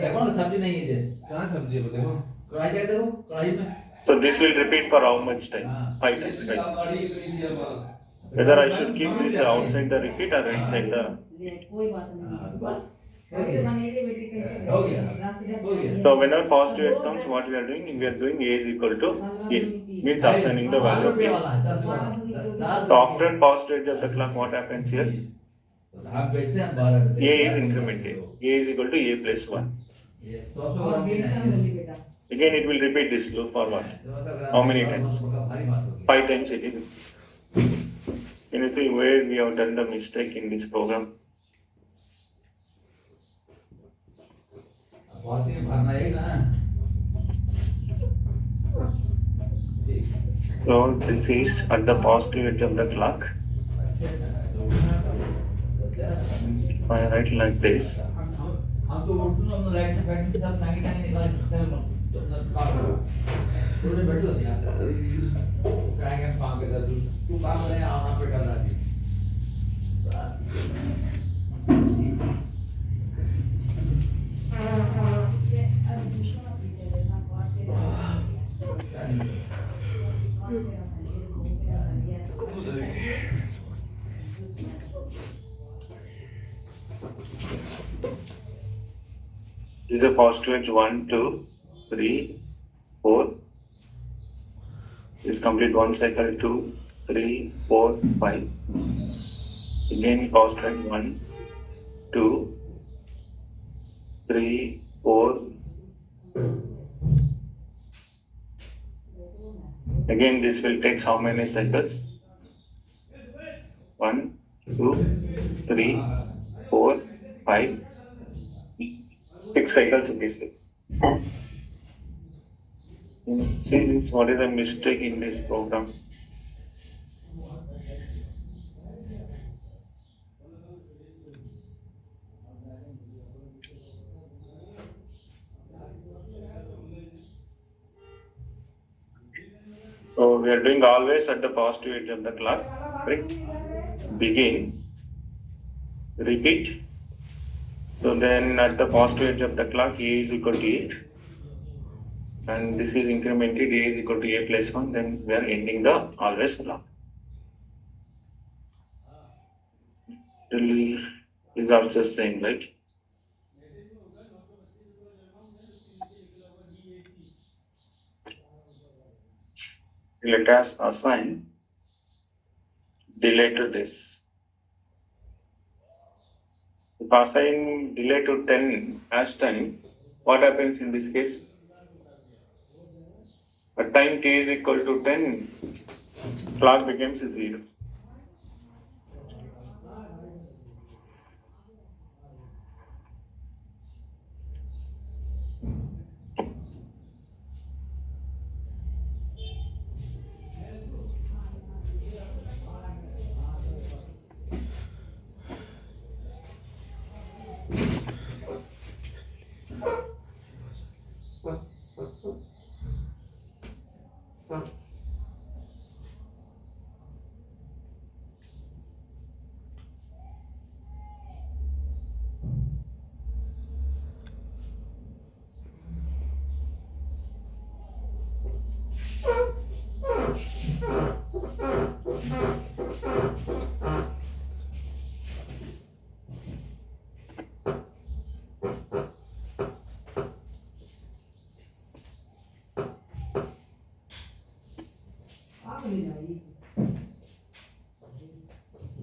देखो ना सब्जी नहीं है इधर कहाँ सब्जी है देखो कढ़ाई जाके देखो कढ़ाई में So this will repeat for how much time? 5 times, right? Whether I should keep this outside the repeat or inside the repeat. कोई बात नहीं बस हो गया हो गया So whenever positive edge comes, what we are doing A is equal to A. Means assigning the value of A. So after positive edge of the clock, what happens here? A is incremented. A is equal to A plus 1. Again it will repeat this loop for what? How many times? 5 times it is. Can you see where we have done the mistake in this program? So this is at the positive edge of the clock. I write like this. हम तो उठूं ना अपना right बैठ के सब टांगे टांगे निकाल सकते हैं तो अपना काम करो थोड़े बैठो यार टांगे काम के साथ तू काम करे आना पे कर रहा This is a positive edge 1, 2, 3, 4. This complete one cycle 2, 3, 4, 5. Again positive edge 1, 2, 3, 4. Again this will take how many cycles? 1, 2, 3, 4, 5. 6 cycles it is. See this, what is the mistake in this program? So we are doing always at the positive edge of the clock. Right? Begin, repeat. So then at the positive edge of the clock, A is equal to 8. And this is incremented, A is equal to A plus 1. Then we are ending the always clock. Is also same, right? Let us assign delay to this. If assign delay to 10 as time, what happens in this case? At time t is equal to 10, clock becomes 0.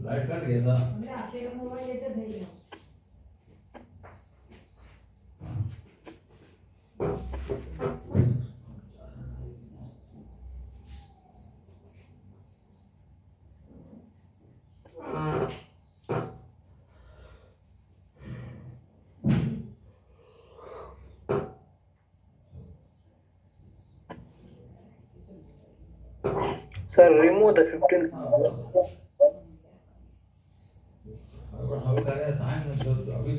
Light cut गया था Sir, remove the 15th. अभी कर रहे time तो अभी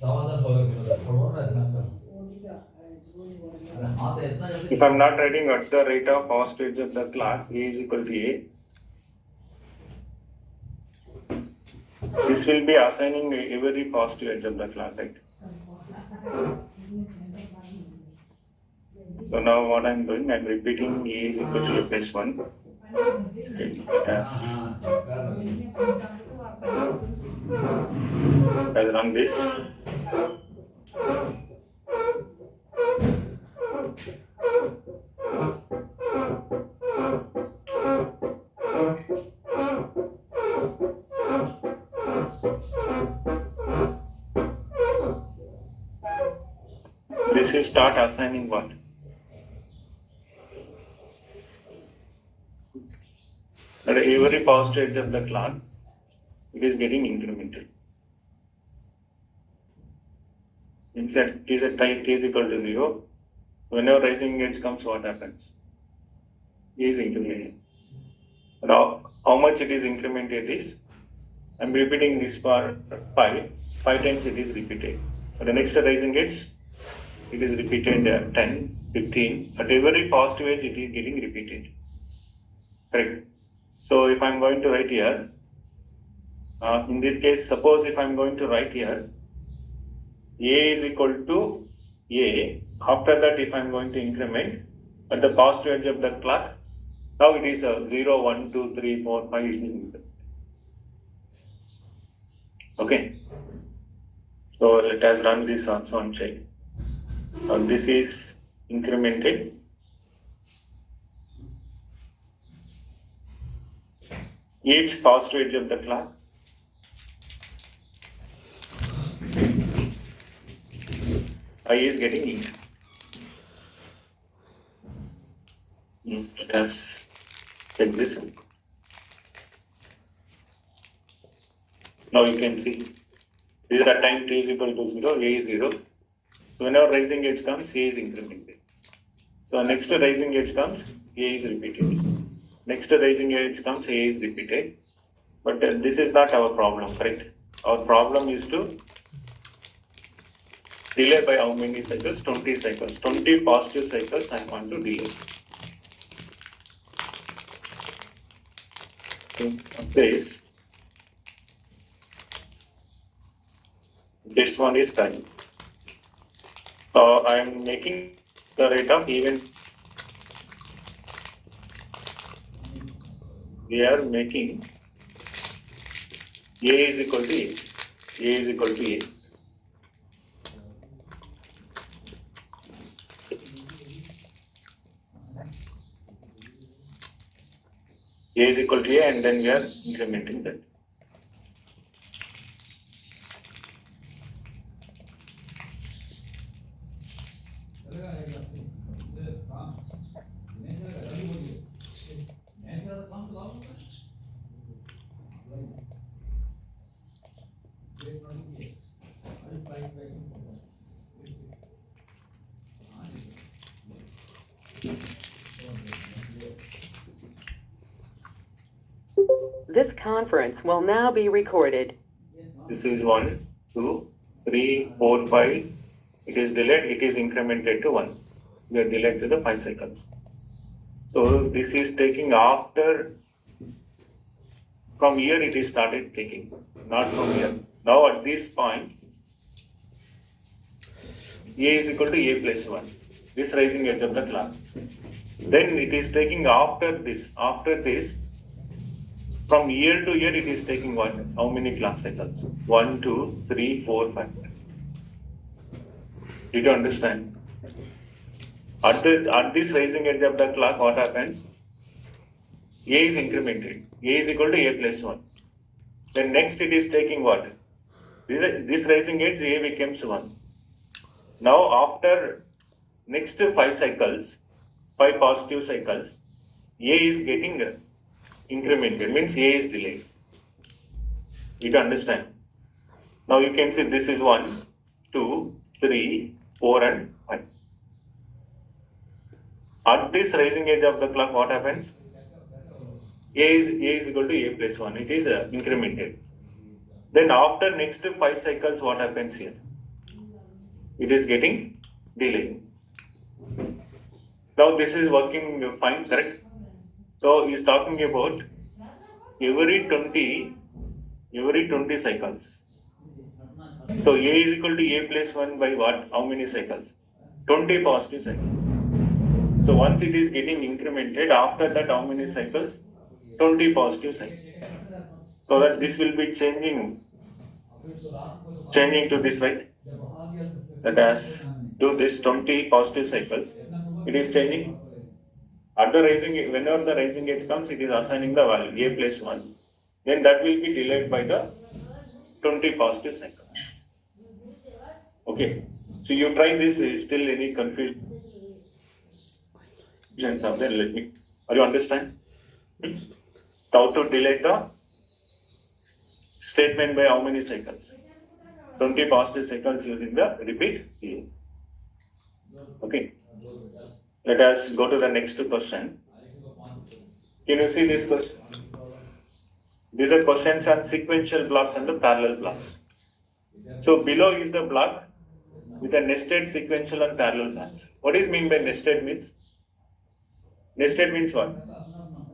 10:15 हो गया थोड़ा ना इतना अरे हां तो इतना जल्दी If I am not writing at the rate of positive edge of the clock, A is equal to A. This will be assigning every positive edge of the clock, right? So now what I'm doing, I'm repeating A is equal to A plus 1. Okay, yes. I'll run this. This is start assigning what? At every positive edge of the clock, it is getting incremented. Inside t is at time t is equal to 0. Whenever rising edge comes, what happens? A is incremented. Now, how much it is incremented is, I'm repeating this for 5 times it is repeated. For the next rising edge, it is repeated 10, 15. At every positive edge, it is getting repeated. Correct. So if I'm going to write here, in this case, suppose if I'm going to write here, A is equal to A. After that, if I'm going to increment at the positive edge of the clock, now it is 0, 1, 2, 3, 4, 5. Okay. So let us run this also and check. This is incremented. Each positive edge of the clock, I is getting in. Let us check this. Now you can see this is at time t is equal to 0, A is 0. So whenever rising edge comes, A is incremented. So next rising edge comes, A is repeated. Next rising edge comes, A is repeated. But this is not our problem, correct? Our problem is to delay by how many cycles? 20 cycles. 20 positive cycles I want to delay. This one is time. So I am making the rate of even. We are making A is equal to A. A is equal to A. A is equal to A, and then we are incrementing that. This conference will now be recorded. This is 1, 2, 3, 4, 5. It is delayed, it is incremented to 1. We are delayed to the 5 cycles. So this is taking after, from here it is started taking, not from here. Now at this point, A is equal to A plus 1. This rising edge of the clock. Then it is taking after this, from year to year, it is taking what? How many clock cycles? 1, 2, 3, 4, 5. Did you understand? At this rising edge of the clock, what happens? A is incremented. A is equal to A plus 1. Then next it is taking what? This rising edge, A becomes 1. Now after next 5 cycles, 5 positive cycles, A is getting incremented, means A is delayed. You to understand? Now you can see this is 1, 2, 3, 4 and 5. At this rising edge of the clock, what happens? A is equal to A plus 1. It is incremented. Then after next 5 cycles, what happens here? It is getting delayed. Now this is working fine, correct? So he is talking about every 20 cycles. So A is equal to A plus 1 by what? How many cycles? 20 positive cycles. So once it is getting incremented, after that how many cycles? 20 positive cycles. So that this will be changing to this, right? That as do this 20 positive cycles, it is changing. At the rising, whenever the rising edge comes, it is assigning the value a plus 1. Then that will be delayed by the 20 positive cycles. Okay. So you try this, still any confusion are there? Let me. Are you understand? How to delay the statement by how many cycles? 20 positive cycles using the repeat here. Okay. Let us go to the next question. Can you see this question? These are questions on sequential blocks and the parallel blocks. So below is the block with a nested sequential and parallel blocks. What is mean by nested means? Nested means what?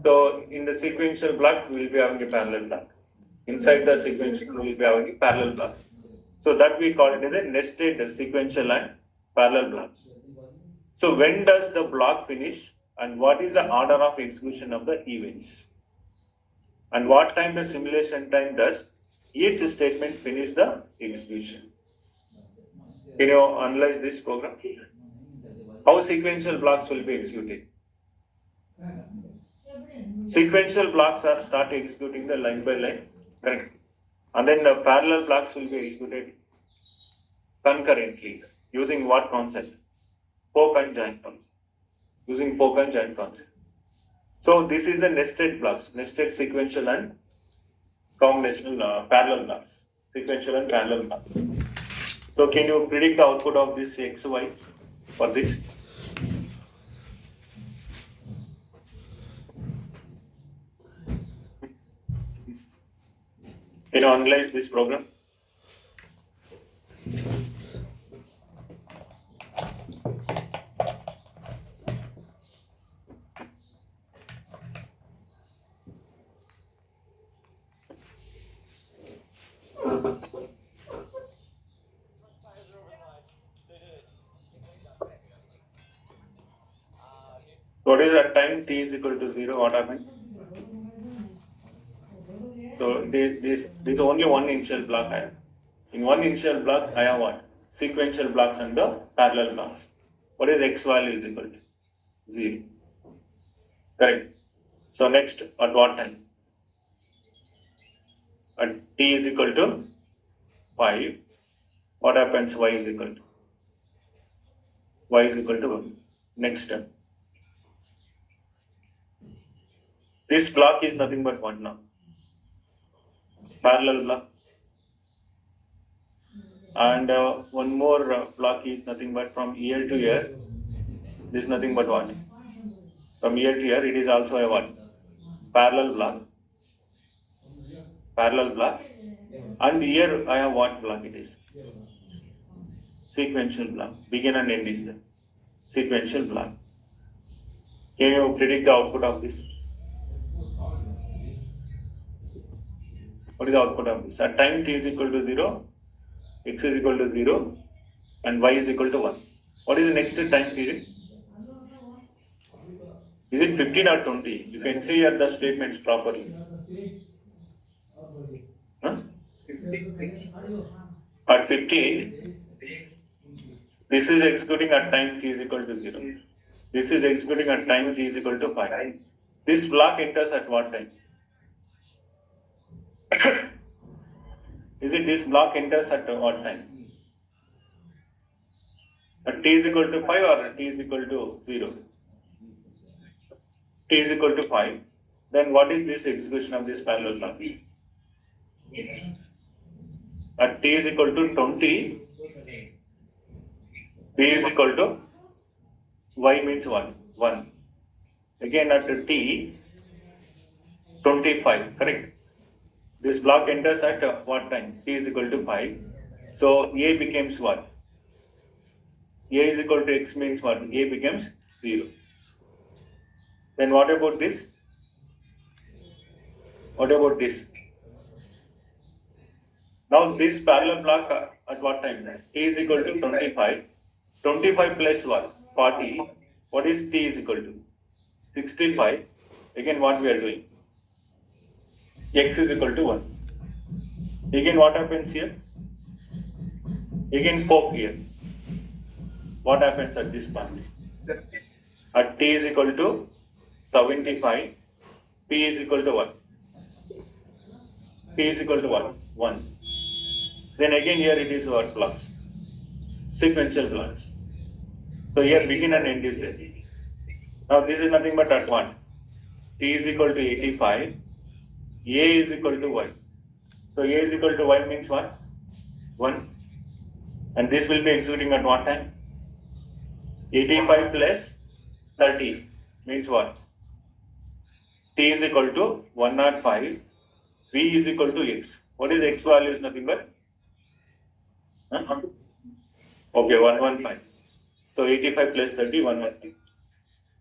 So in the sequential block, we will be having a parallel block. Inside the sequential, we will be having a parallel block. So that we call it as a nested sequential and parallel blocks. So when does the block finish and what is the order of execution of the events? And what time the simulation time does each statement finish the execution? Can you analyze this program? How sequential blocks will be executed? Sequential blocks are start executing the line by line, correct? And then the parallel blocks will be executed concurrently using what concept? Fork and join concept. Using fork and join concept. So this is the nested blocks, nested sequential and combinational parallel blocks, sequential and parallel blocks. So can you predict the output of this XY for this? Can you analyze this program? What is at time t is equal to 0? What happens? So this only one initial block I have. In one initial block, I have what? Sequential blocks and the parallel blocks. What is x value is equal to? 0. Correct. So next, at what time? At t is equal to 5. What happens? Y is equal to? Y is equal to 1. Next term. This block is nothing but what now? Parallel block. And one more block is nothing but from year to year. This is nothing but what? From year to year, it is also a what? Parallel block. Parallel block. And here I have what block it is? Sequential block. Begin and end is the sequential block. Can you predict the output of this? What is the output of this? At time t is equal to 0, x is equal to 0, and y is equal to 1. What is the next time period? Is it 15 or 20? You can see here the statements properly. Huh? At 15, this is executing at time t is equal to 0. This is executing at time t is equal to 5. This block enters at what time? Is it this block enters at what time? At t is equal to 5 or t is equal to 0? T is equal to 5. Then what is this execution of this parallel block? At t is equal to 20, t is equal to y means 1. Again at t, 25, correct? This block enters at what time? T is equal to 5. So A becomes what? A is equal to x means what? A becomes 0. Then what about this? What about this? Now this parallel block at what time? T is equal to 25. 25 plus what? 40. what is T is equal to? 65. Again, what we are doing? X is equal to 1. Again, what happens here? Again, fork here. What happens at this point? At T is equal to 75, P is equal to what? P is equal to what? 1. Then again here it is what blocks? Sequential blocks. So here begin and end is there. Now this is nothing but at 1. T is equal to 85, A is equal to Y. So A is equal to Y means what? 1. And this will be executing at what time? 85 plus 30 means what? T is equal to 105, V is equal to X. What is X value is nothing but? Huh? Okay, 115. So 85 plus 30, 115.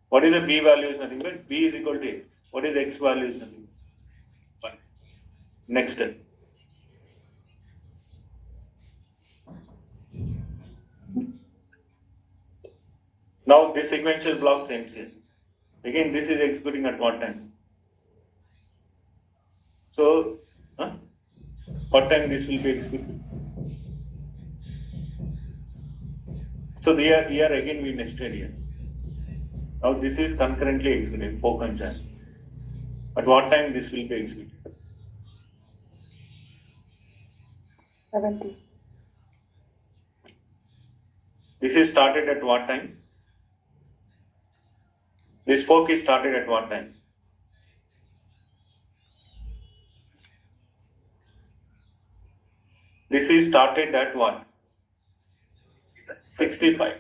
What is the B value is nothing but? B is equal to X. What is X value is nothing but? 1. Next step. Now this sequential block ends here. Again, this is executing at what time? So, what time this will be executed? So here again we nested here. Now this is concurrently executed, fork and join. At what time this will be executed? 70. This is started at what time? This fork is started at what time? This is started at what? 65.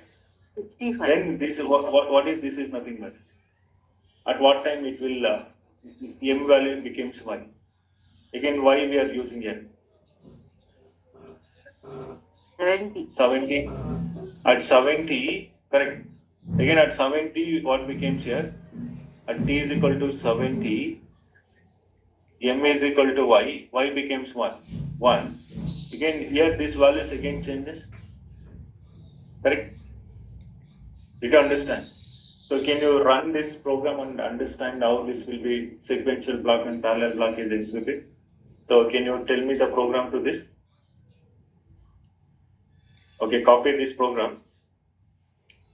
65. Then this what is this is nothing but? At what time it will M value becomes Y? Again Y we are using here. 70. 70. At 70, correct. Again at 70 what becomes here? At T is equal to 70, M is equal to Y, Y becomes 1. 1. Again here this values again changes. Correct? Did you understand? So can you run this program and understand how this will be sequential block and parallel block is executed? So can you tell me the program to this? Okay, copy this program.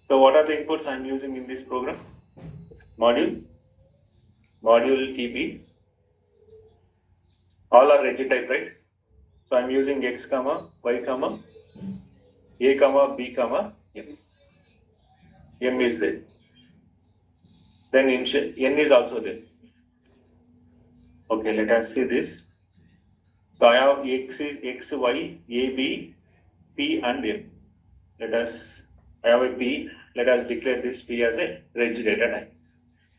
So what are the inputs I am using in this program? Module TP. All are rigid type, right? So I am using X comma, Y comma, A comma, B comma, M. M is there. Then initial N is also there. Okay, let us see this. So I have X, Y, A, B, P and M. I have a P. Let us declare this P as a reg data type.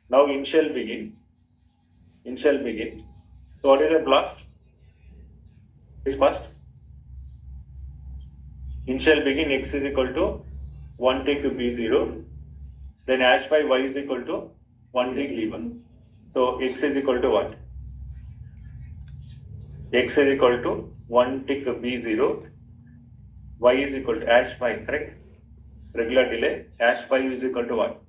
Now initial begin. So what is the block? Is first. Initial begin X is equal to 1 tick B0. Then hash by Y is equal to 1 tick B1. So X is equal to what? X is equal to 1 tick B0. Y is equal to hash by, correct? Regular delay. Hash by is equal to what?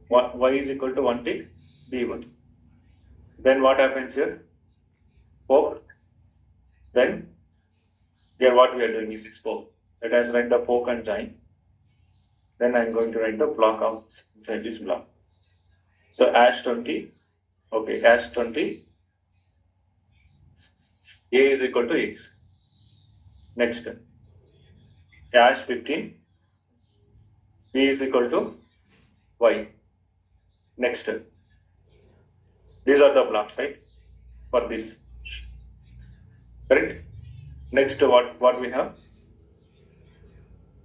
Y is equal to 1 tick B1. Then what happens here? Fork. Then here what we are doing is fork. Let us write the fork and join. Then I am going to write the block outside this block. So hash 20. Okay, hash 20. A is equal to X. Next. Hash 15. B is equal to Y. Next. These are the blocks, right? For this. Correct? Next, what we have?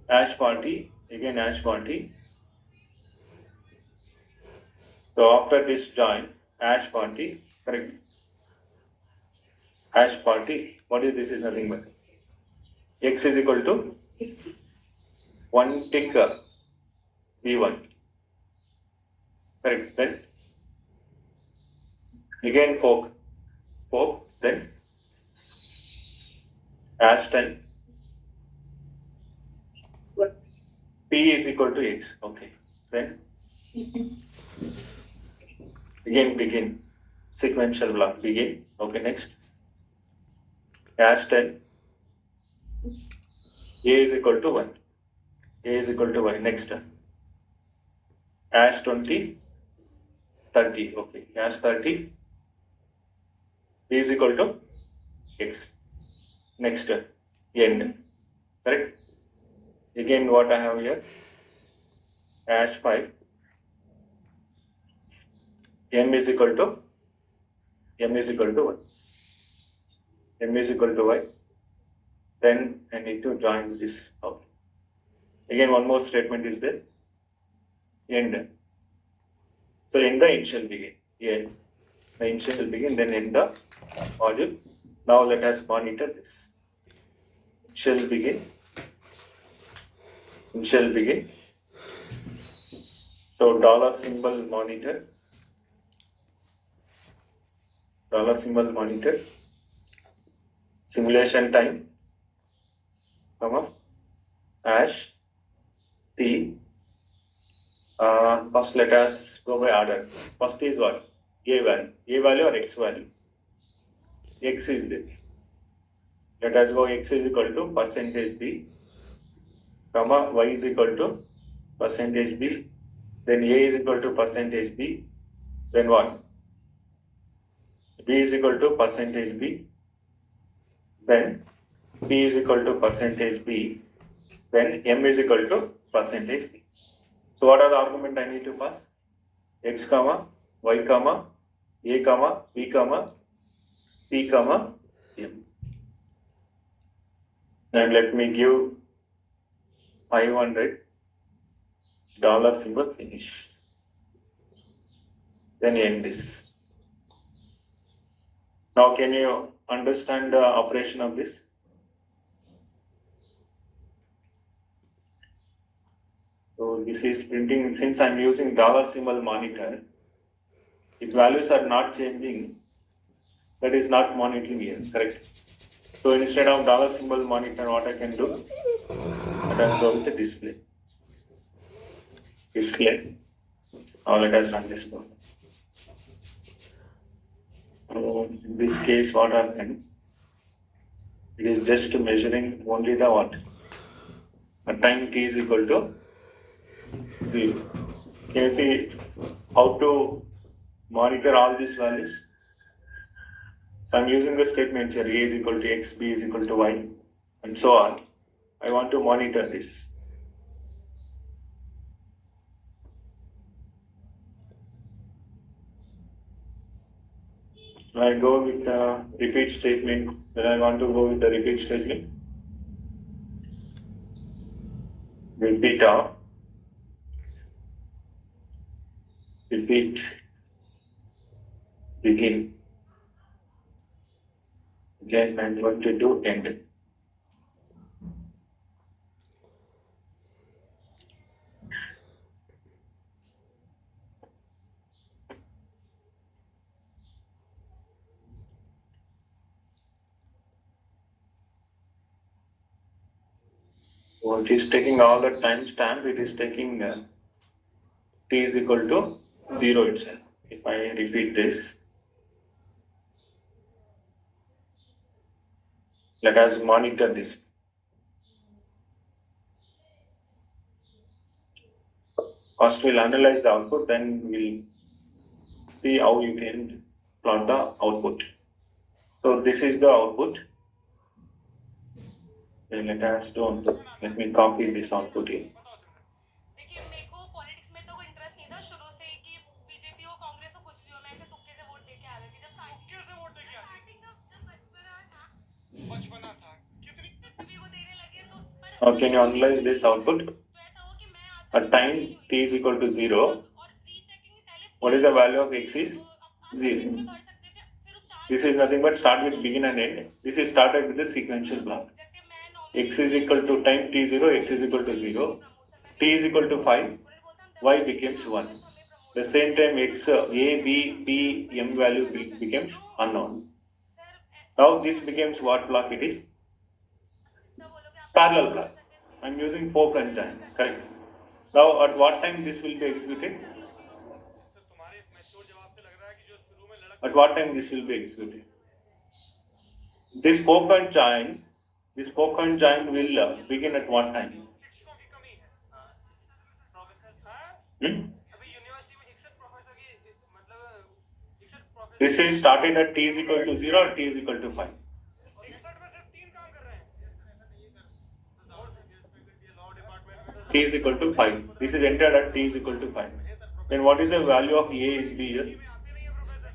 Hash party. Again hash party. So after this join, hash party. Correct? Hash party. What is this? Is nothing but X is equal to 1 tick B1. Correct? Then again fork, then hash time. P is equal to X. Okay. Then Again, begin. Sequential block, begin. Okay, next. Hash 10. A is equal to 1. A is equal to 1. Next. Hash 20. 30. Okay, hash 30. B is equal to X. Next. End. Correct? Again, what I have here? Hash 5. M is equal to 1. M is equal to Y. Then I need to join this out. Again, one more statement is there. End. So end the initial begin. End. The initial begin, then end the module. Now let us monitor this. Initial begin. So dollar symbol monitor. Simulation time. Hash T. First let us go by order. First is what? A value or X value? X is this. Let us go X is equal to percentage B, Y is equal to percentage B, then A is equal to percentage B, then what? B is equal to percentage B, then B is equal to percentage B, then M is equal to percentage B. So what are the argument I need to pass? X, Y, A, B, P, M. And let me give 500 dollar symbol finish. Then end this. Now can you understand the operation of this? So this is printing, since I'm using dollar symbol monitor, if values are not changing, that is not monitoring here, correct? So instead of dollar symbol monitor, what I can do? Let us go with the display. Now let us run this code. So in this case, what happened? It is just measuring only the what? A time t is equal to 0. Can you see how to monitor all these values? So I'm using the statements here, A is equal to X, B is equal to Y, and so on. I want to monitor this. So I go with the repeat statement. Then I want to go with the repeat statement. Repeat of. Repeat. Begin. Again, I'm going to do end. So it is taking all the timestamp, it is taking t is equal to 0 itself. If I repeat this, let us monitor this. First we'll analyze the output, then we'll see how you can plot the output. So this is the output. Then let me copy this output here. देखिए मेरे को politics में तो कोई interest नहीं था शुरू से ही कि बीजेपी हो कांग्रेस हो कुछ भी हो मैं ऐसे तुक्के से वोट देके आ रही थी जब तुक्के से वोट देके आ रही स्टार्टिंग जब बचपना था कितनी टीवी को देने लगे तो Now can you analyze this output? तो ऐसा हो कि मैं आज At time t is equal to 0, और रीचेकिंग पहले what is the value of x is 0. कर सकते थे फिर वो चार This is nothing but start with begin and end. This is started with the sequential block. जैसे मैं X is equal to time t0, x is equal to 0, t is equal to 5, y becomes 1. The same time x, a, b, p, m value becomes unknown. Now this becomes what block it is? Parallel block. I'm using 4 conjoint, correct? Now at what time this will be executed? Sir तुम्हारे इस mature जवाब से लग रहा है कि जो शुरू में लड़क At what time this will be executed? This poke and join will begin at what time? शिक्षकों की कमी है प्रोफेसर हाँ Hmm? अभी यूनिवर्सिटी में 61 प्रोफेसर की मतलब 61 professor This is started at t is equal to 0 or t is equal to 5. 61 में सिर्फ 3 काम कर रहे हैं लॉ डिपार्टमेंट में T is equal to 5. This is entered at t is equal to 5. Then what is the value of A in B here? आते नहीं है professor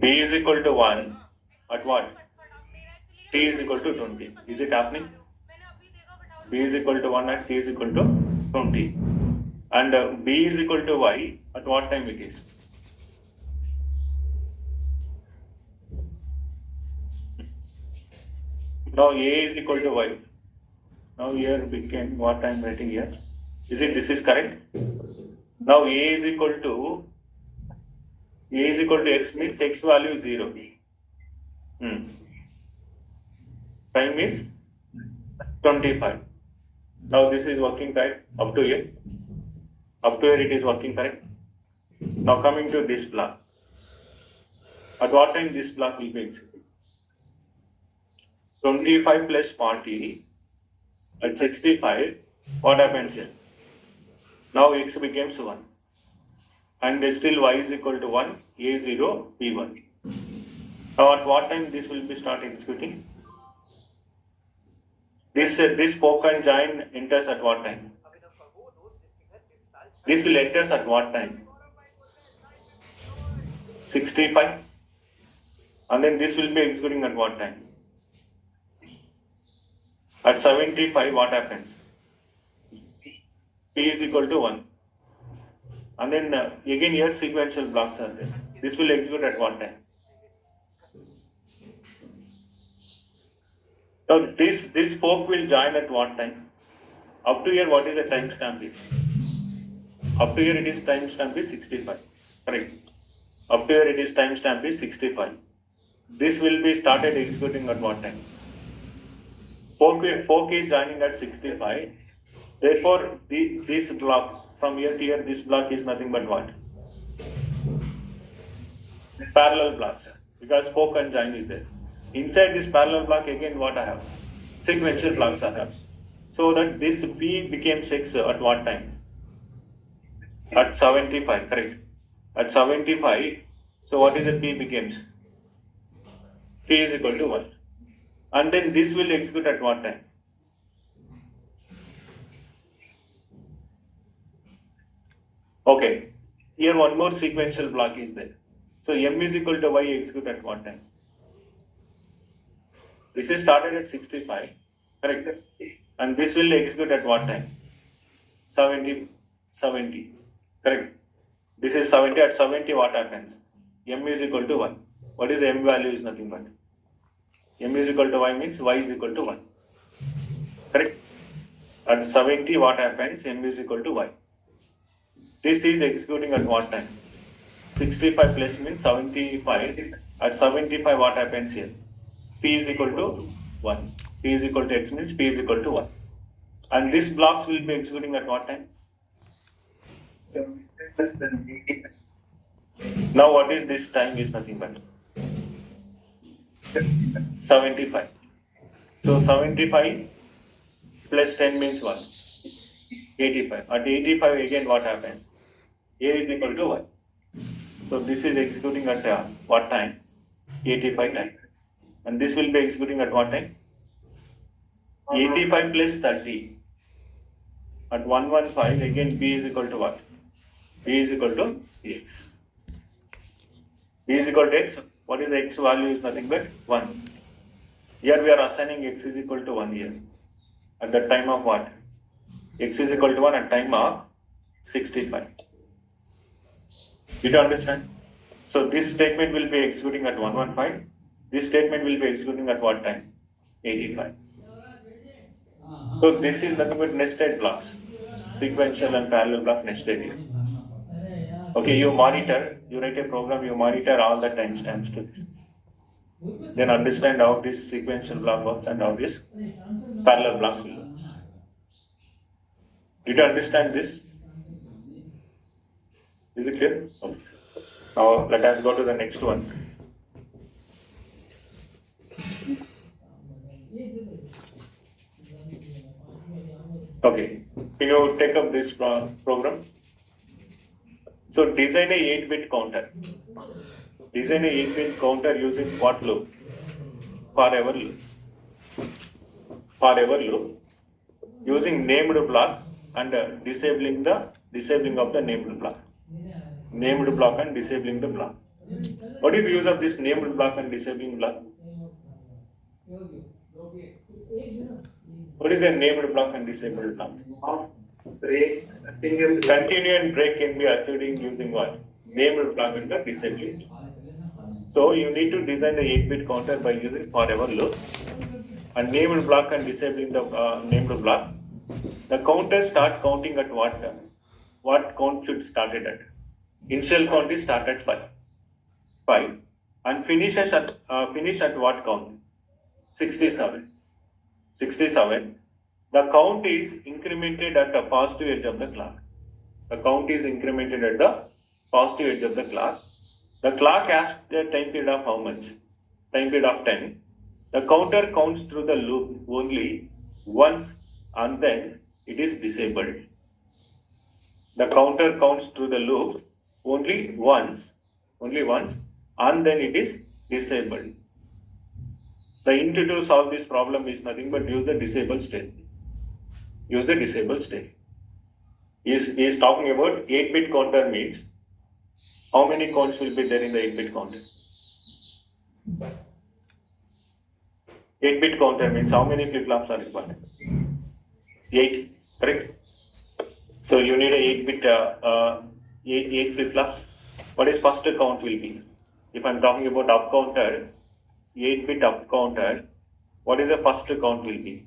B is equal to 1 at what? T is equal to 20. Is it happening? B is equal to 1 at T is equal to 20. And B is equal to Y at what time it is? Now A is equal to Y. Now here became what I am writing here. This is correct? Now A is equal to X means X value is 0. Time is 25. Now this is working correct up to here. Up to here it is working correct. Now coming to this block. At what time this block will be executed? 25 plus 40 at 65. What happens here? Now X becomes 1. And still Y is equal to 1, A0, B1. Now at what time this will be start executing? This poke and join enters at what time? This will enters at what time? 65. And then this will be executing at what time? At 75, what happens? P is equal to 1. And then again here sequential blocks are there. This will execute at what time? Now this poke will join at what time? Up to here what is the timestamp is? Up to here it is timestamp is 65. Correct. Up to here it is timestamp is 65. This will be started executing at what time? Fork is joining at 65. Therefore, this block from here to here, this block is nothing but what? Parallel blocks. Because fork and join is there. Inside this parallel block, again what I have? Sequential blocks I have. So that this P became 6 at what time? At 75, correct. At 75, so what is the P becomes? P is equal to 1. And then this will execute at what time? Okay, here one more sequential block is there. So M is equal to Y execute at what time? This is started at 65, correct? And this will execute at what time? 70, correct? This is 70, at 70 what happens? M is equal to 1. What is the M value is nothing but? M is equal to Y means Y is equal to 1. Correct? At 70 what happens? M is equal to Y. This is executing at what time? 65 plus means 75. At 75 what happens here? P is equal to 1. P is equal to X means P is equal to 1. And this blocks will be executing at what time? Now what is this time is nothing but 75. So 75 plus 10 means what? 85. At 85 again what happens? A is equal to 1. So this is executing at what time? 85 time. And this will be executing at what time? 85 plus 30. At 115 again B is equal to what? B is equal to X. B is equal to X. What is the X value is nothing but 1. Here we are assigning X is equal to 1 here. At the time of what? X is equal to 1 at time of 65. Did you understand? So this statement will be executing at 115. This statement will be executing at what time? 85. So this is nothing but nested blocks. Sequential and parallel block nested here. Okay, you monitor, you write a program, you monitor all the timestamps to this. then understand how this sequential block works and how this parallel blocks will work. Did you understand this? Is it clear? Okay. Now let us go to the next one. Okay, can you take up this program? So design a 8-bit counter. Design a 8-bit counter using what loop? Forever loop. Forever loop. Using named block and disabling of the named block. Named block and disabling the block. What is the use of this named block and disabling block? What is a named block and disabled block? Continue and break can be achieved using what? Named block and the disabling. So you need to design the 8-bit counter by using forever loop and named block and disabling the named block. The counter start counting at what? What count should start it at? Initial count is start at 5 and finish at what count? 67. The count is incremented at the positive edge of the clock. The count is incremented at the positive edge of the clock. The clock has the time period of how much? Time period of 10. The counter counts through the loop only once and then it is disabled. The counter counts through the loops only once and then it is disabled. The hint to solve this problem is nothing but use the disable state. Use the disable state. He is talking about 8-bit counter means how many counts will be there in the 8-bit counter? 8-bit counter means how many flip-flops are required? 8, correct? So you need a 8 flip-flops. What is first count will be? If I am talking about up counter, 8-bit up counter, what is the first count will be?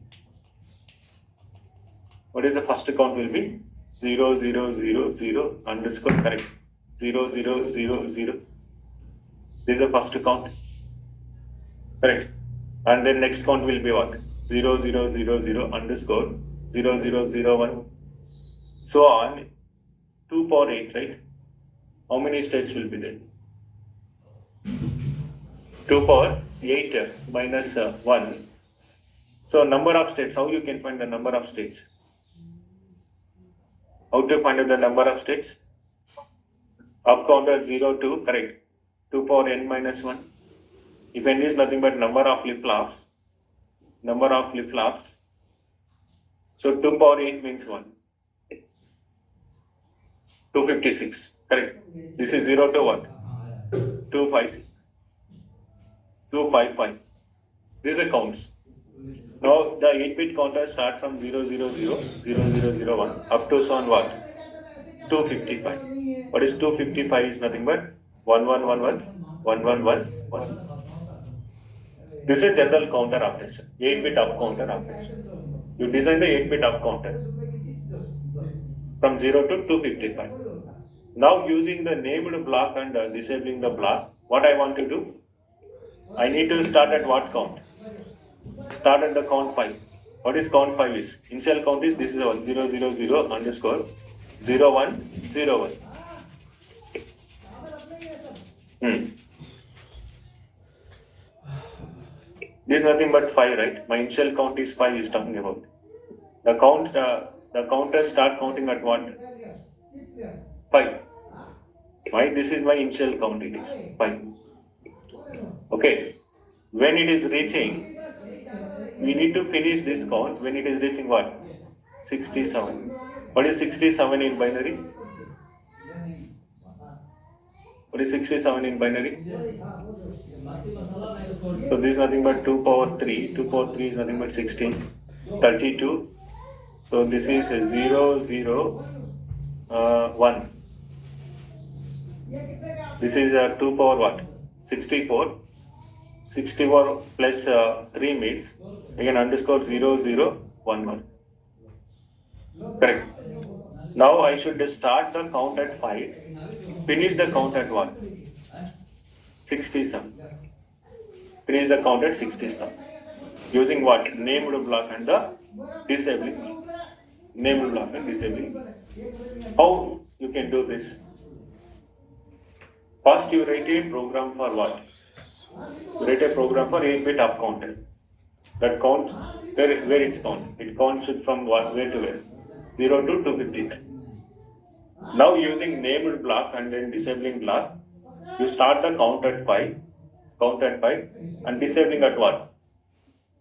What is the first count will be? 0, 0, 0, 0, underscore, correct. 0, 0, 0, 0. This is the first count. Correct. And then next count will be what? 0, 0, 0, 0, underscore, 0, 0, 0, 1. So on, 2 power 8, right? How many states will be there? 2 power 8 minus 1. So number of states, how you can find the number of states? How to find out the number of states? Up counter 0 to, correct, 2 power n minus 1. If n is nothing but number of flip-flops, so 2 power 8 means 1. 256, correct. This is 0 to what? 256. 255. These are counts. Now the 8-bit counter starts from 000, 0001 up to so on what? 255. What is 255 is nothing but 1111, 1111. This is general counter operation, 8-bit up counter operation. You design the 8-bit up counter from 0 to 255. Now using the named block and disabling the block, what I want to do? I need to start at what count? Start at the count 5. What is count 5 is? Initial count is this is 1, 0, 0, 0, underscore, 0, 1, 0, 1. This is nothing but 5, right? My initial count is 5 is talking about. The counter start counting at what? 5. Why? This is my initial count, it is 5. Okay. When it is reaching, we need to finish this count when it is reaching what? 67. What is 67 in binary? What is 67 in binary? So this is nothing but 2 power 3. 2 power 3 is nothing but 16. 32. So this is 0, 0, 1. This is 2 power what? 64. 64 plus 3 means again underscore 0, 0, 1, 1. Correct. Now I should start the count at 5. Finish the count at what? 67. finish the count at 67. Using what? Named block and the disabling block. Named block and disabling block. How you can do this? First you write a program for what? You write a program for 8-bit up counter. That counts where it counts. It counts it from what, where to where? 0 to 255. Now using named block and then disabling block, you start the count at 5, and disabling at what?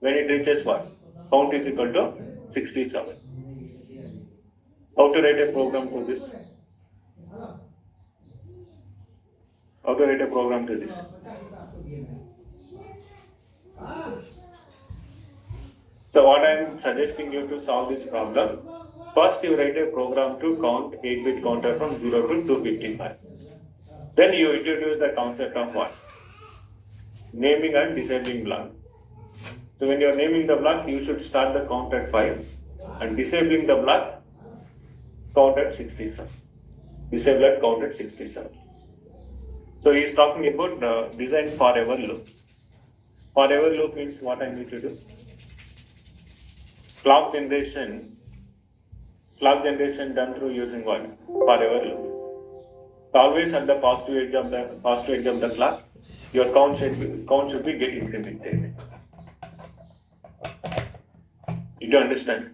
When it reaches what? Count is equal to 67. How to write a program to this? How to write a program to this? So what I am suggesting you to solve this problem, first you write a program to count 8-bit counter from 0 to 255. Then you introduce the concept of what? Naming and disabling block. So when you are naming the block, you should start the count at 5 and disabling the block, count at 67. Disable at count at 67. So he is talking about the design forever loop. Forever loop means what I need to do? Clock generation done through using what? Forever loop. So always at the positive edge of the clock, your count should be get incremented. You don't understand?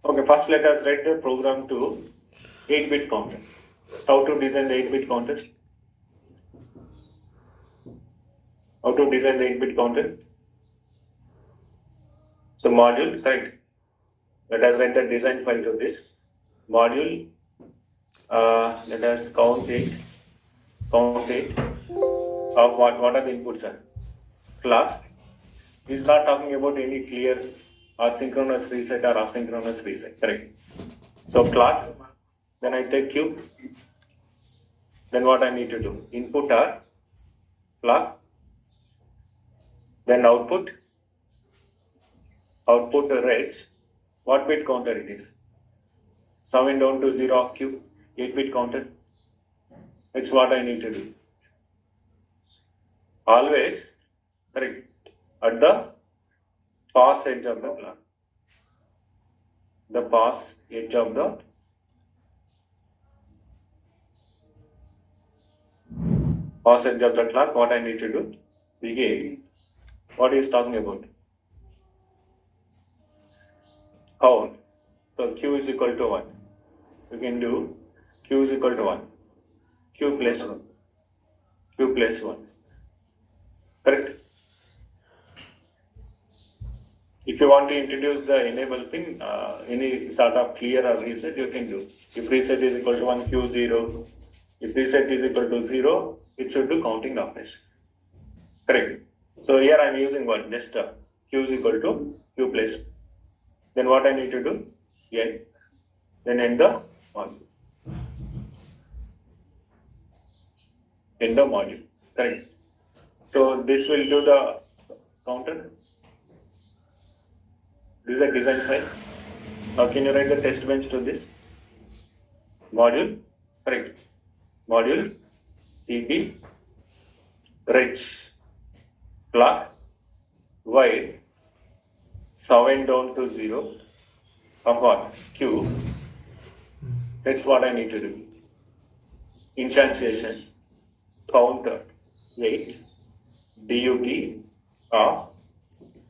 Okay, first let us write the program to 8-bit counter. How to design the 8-bit counter? How to design the 8-bit counter? So module, correct. Let us write the design file to this. Module, let us count 8 of what are the inputs are. Clock is not talking about any clear or synchronous reset or asynchronous reset, correct. So clock, then I take Q, then what I need to do? Input are clock, then output reads what bit counter it is. 7 down to 0 of Q, 8-bit counter. It's what I need to do. Always, correct, at the pass edge of the clock. The pass edge of the clock, what I need to do? Begin. What is talking about? Count. So Q is equal to 1. You can do Q is equal to 1. Q plus 1. Q plus 1. Correct? If you want to introduce the enable pin, any sort of clear or reset, you can do. If reset is equal to 1, Q 0. If reset is equal to 0, it should do counting operation. Correct? So here I am using what? Just Q is equal to Q plus. Then what I need to do? N. Then end the module. End the module. Correct? So this will do the counter. This is a design file. Now can you write the test bench to this? Module, correct. Module, TP, rich, clock, while 7 down to 0 of what? Q. That's what I need to do. Instantiation, counter, 8, DUT, off.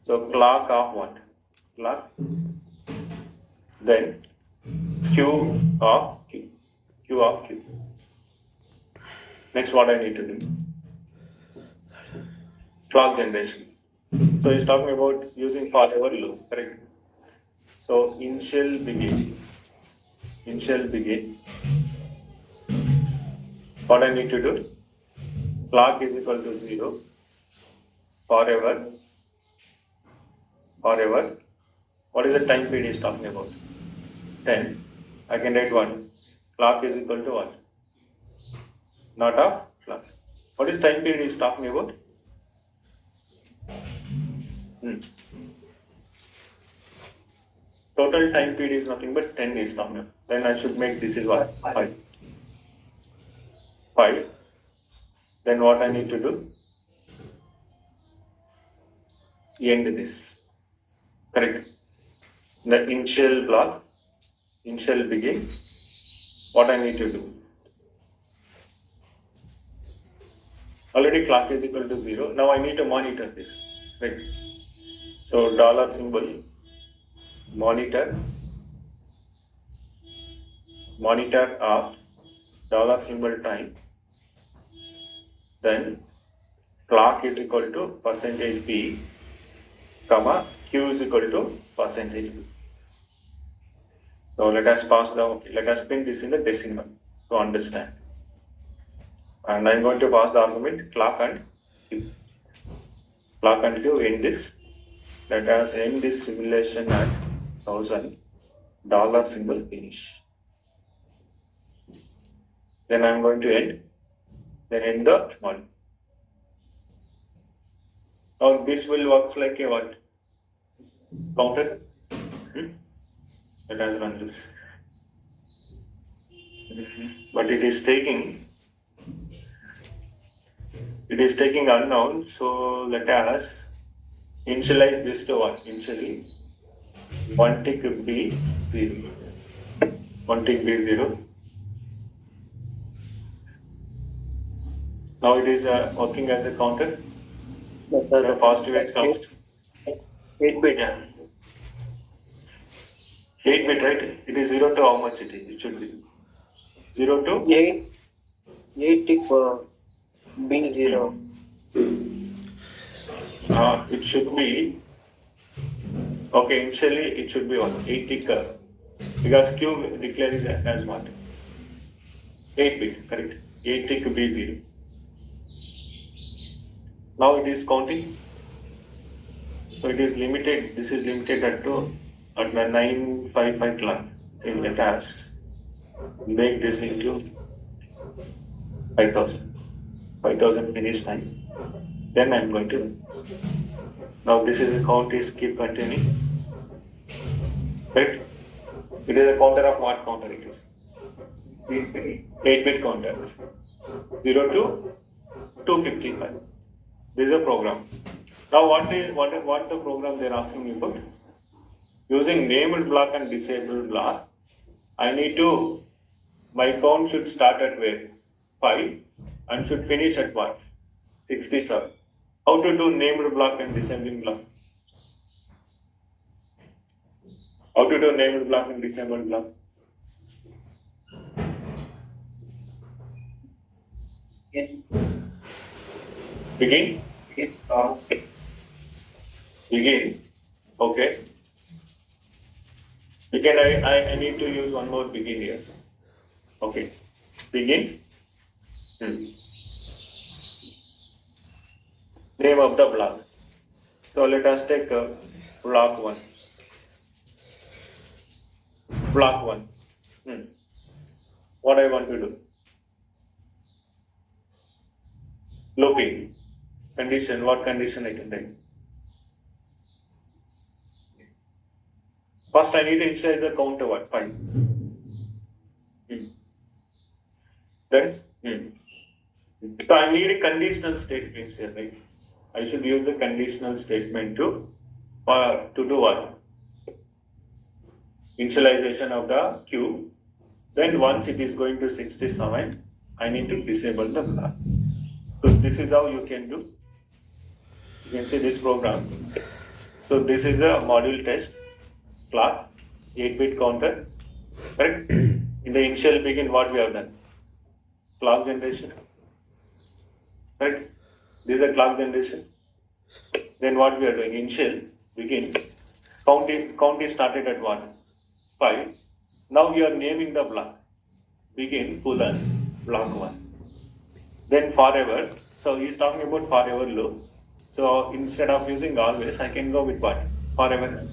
So clock of what? Clock. Then Q of Q. Q of Q. Next, what I need to do? Clock generation. So he's talking about using forever loop, correct? So initial begin. What I need to do? Clock is equal to 0. Forever. What is the time period he's talking about? 10. I can write 1. Clock is equal to 1. Not a clock. What is time period he's talking about? Total time period is nothing but 10 is talking about. Then I should make this is what? 5. 5. Then what I need to do? End this. Correct. The initial block, initial begin. What I need to do? Already clock is equal to 0. Now I need to monitor this. Right. So dollar symbol, monitor of dollar symbol time. Then clock is equal to percentage %p, comma q is equal to percentage %p. So let us print this in the decimal to understand. And I'm going to pass the argument clock and q. Clock and q in this. Let us end this simulation at 1000 dollar symbol finish. Then I'm going to end. Then end the one. Now this will work like a what? Counter. Let us run this. But it is taking unknown. So let us initialize this to what? Initially, one tick B 0. One tick B 0. Now it is working as a counter. Yes, sir. The positive edge comes. 8-bit. Yeah. 8-bit, right? It is 0 to how much it is? It should be 0 to 8 tick B0. It should be okay. Initially, it should be what? 8 tick because Q declares as what? 8-bit, correct? 8 tick B0. Now it is counting. So it is limited. This is limited at 955 clock. Okay, let us make this into 5000. 5000 finish time. Then I am going to. Now this is a count is keep continuing. Correct? It is a counter of what counter it is? 8-bit counter. 0 to 255. This is a program. Now what the program they are asking me about? Using named block and disabled block, I need to, my count should start at where? 5 and should finish at what? 67. How to do named block and disabled block? How to do named block and disabled block? Begin. Begin. Okay. Begin. I need to use one more begin here. Okay. Begin. Name of the block. So let us take block 1. Block 1. What I want to do? Looping. Condition. What condition I can take? First, I need to initialize the counter what? 5. Then, so I need a conditional statement here, right? I should use the conditional statement to do what? Initialization of the queue. Then once it is going to 67, I need to disable the block. So this is how you can do. You can see this program. So this is the module test. Clock, 8-bit counter, correct? In the initial begin, what we have done? Clock generation, correct? This is a clock generation. Then what we are doing? Initial begin, count is started at what? 5. Now we are naming the block. Begin, colon, block 1. Then forever. So he is talking about forever loop. So instead of using always, I can go with what? Forever.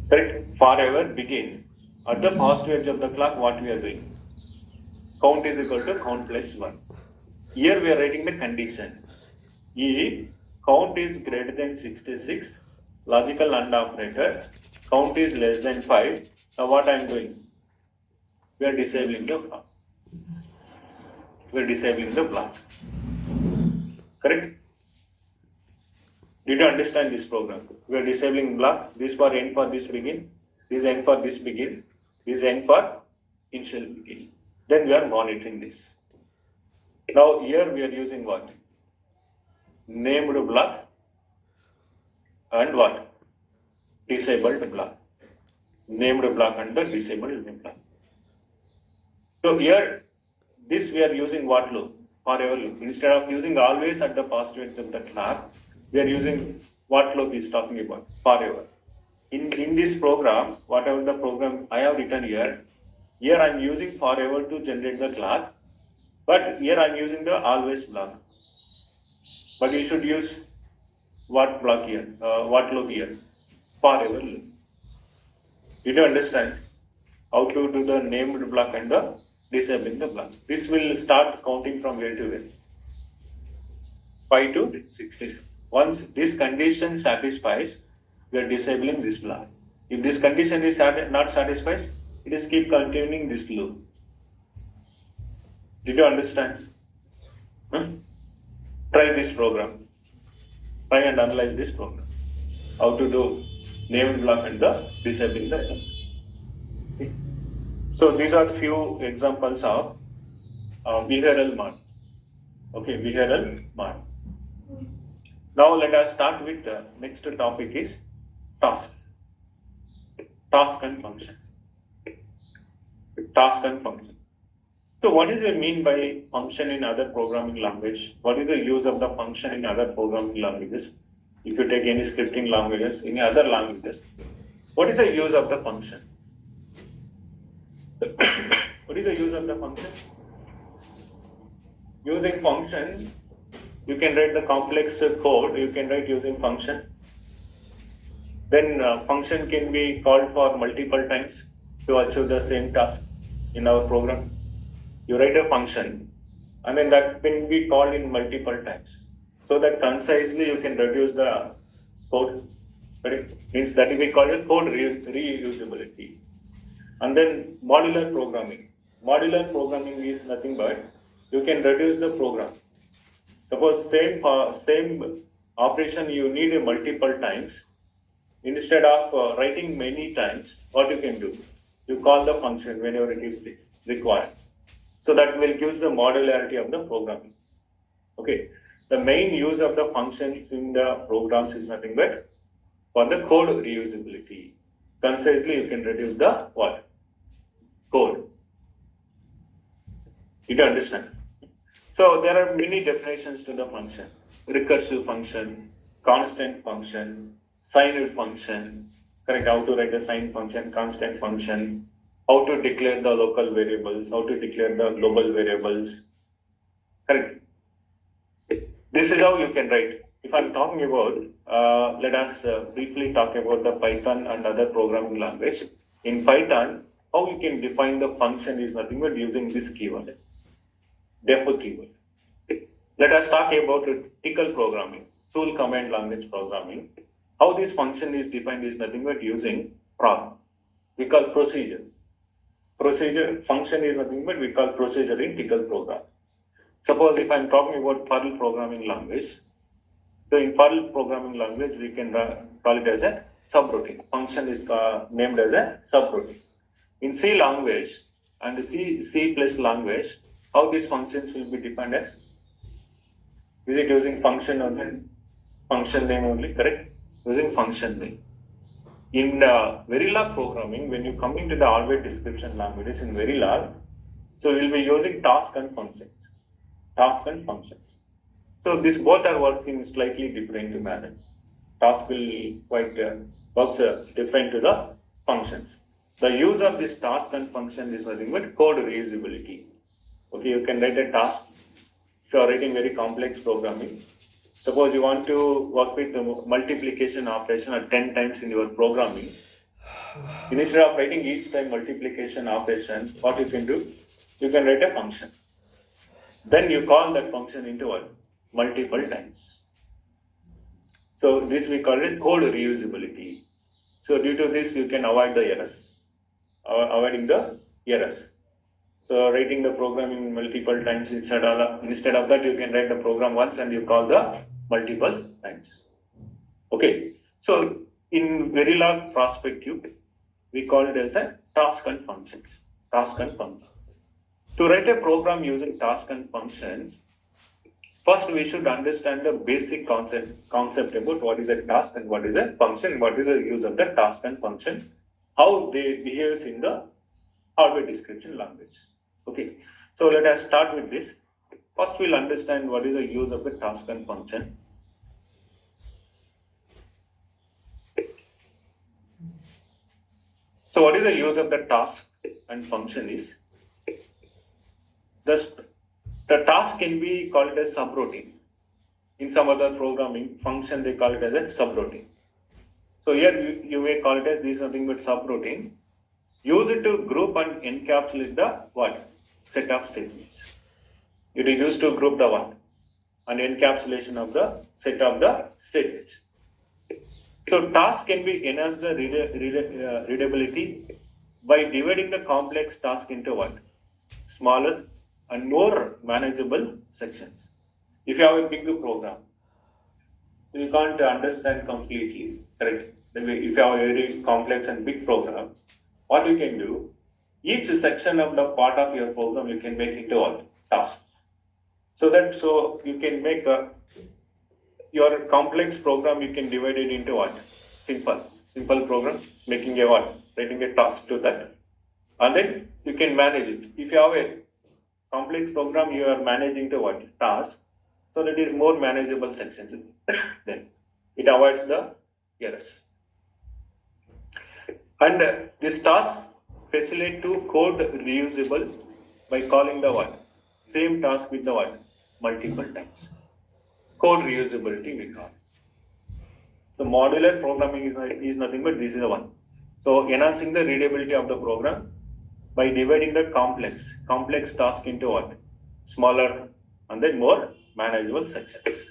Correct? Forever begin at the positive edge of the clock. What we are doing? Count is equal to count plus 1. Here we are writing the condition. If count is greater than 66, logical AND operator, count is less than 5. Now what I am doing? we are disabling the block. We are disabling the block. Correct? Did you understand this program? We are disabling block. This for end for this begin. This end for this begin. This end for initial begin. Then we are monitoring this. Now here we are using what? Named block and what? Disabled block. Named block and the disabled block. So here, this we are using what loop? Forever loop. Instead of using always at the positive edge of the clock, we are using what loop is talking about? Forever. In this program, whatever the program I have written here I am using forever to generate the clock, but here I am using the always block. But you should use what block here? What loop here? Forever loop. Did you understand how to do the named block and the disabling the block? This will start counting from where to where? 5 to 60. Once this condition satisfies, we are disabling this block. If this condition is not satisfied, it is keep continuing this loop. Did you understand? Try this program. Try and analyze this program. How to do named block and the disabling the block. Okay. So these are few examples of behavioral model. Okay, behavioral model. Now let us start with the next topic is tasks. Task and functions. Task and function. So what is it mean by function in other programming language? What is the use of the function in other programming languages? If you take any scripting languages, any other languages, what is the use of the function? What is the use of the function? Using function, you can write the complex code, you can write using function. Then function can be called for multiple times to achieve the same task in our program. You write a function and then that can be called in multiple times. So that concisely you can reduce the code. Correct? Means that will be called a code reusability. And then modular programming. Modular programming is nothing but you can reduce the program. Suppose same operation you need multiple times. Instead of writing many times, what you can do? You call the function whenever it is required. So that will give the modularity of the programming. Okay. The main use of the functions in the programs is nothing but for the code reusability. Concisely you can reduce the what? Code. Did you understand? So there are many definitions to the function. Recursive function, constant function, signed function, correct, how to write a signed function, constant function, how to declare the local variables, how to declare the global variables, correct. This is how you can write. If I'm talking about, let us briefly talk about the Python and other programming language. In Python, how you can define the function is nothing but using this keyword, def keyword. Let us talk about typical programming, tool command language programming. How this function is defined is nothing but using prog. We call procedure. Procedure function is nothing but we call procedure in typical program. Suppose if I'm talking about Perl programming language, so in Perl programming language we can call it as a subroutine. Function is named as a subroutine. In C language and C plus language, how these functions will be defined as? Is it using function only? Function name only, correct? Using function name. In Verilog programming, when you come into the object description languages in Verilog, so we'll be using task and functions. Task and functions. So these both are working slightly different manner. Task will quite works different to the functions. The use of this task and function is nothing but code reusability. Okay, you can write a task if you are writing very complex programming. Suppose you want to work with the multiplication operation at 10 times in your programming. Instead of writing each time multiplication operation, what you can do? You can write a function. Then you call that function into what? Multiple times. So this we call it code reusability. So due to this, you can avoid the errors. Avoiding the errors. So writing the program in multiple times instead of that, you can write the program once and you call the multiple times. Okay. So in Verilog perspective, we call it as a task and functions. Task and functions. To write a program using task and functions, first we should understand the basic concept about what is a task and what is a function, what is the use of the task and function, how they behave in the hardware description language. Okay, so let us start with this. First we'll understand what is the use of the task and function. So what is the use of the task and function is, the task can be called as subroutine. In some other programming function, they call it as a subroutine. So here you may call it as this nothing but subroutine. Use it to group and encapsulate the what? Set of statements. It is used to group the what? And encapsulation of the set of the statements. So task can be enhanced the readability by dividing the complex task into what? Smaller and more manageable sections. If you have a big program, you can't understand completely, correct? If you have a very complex and big program, what you can do, each section of the part of your program, you can make into what? Task. So you can make your complex program, you can divide it into what? Simple program, making a what? Writing a task to that. And then you can manage it. If you have a complex program, you are managing to what? Task. So that is more manageable sections. Then it avoids the errors. And this task facilitate to code reusable by calling the what? Same task with the what? Multiple times. Code reusability we call. So modular programming is nothing but this is the one. So enhancing the readability of the program by dividing the complex task into what? Smaller and then more manageable sections.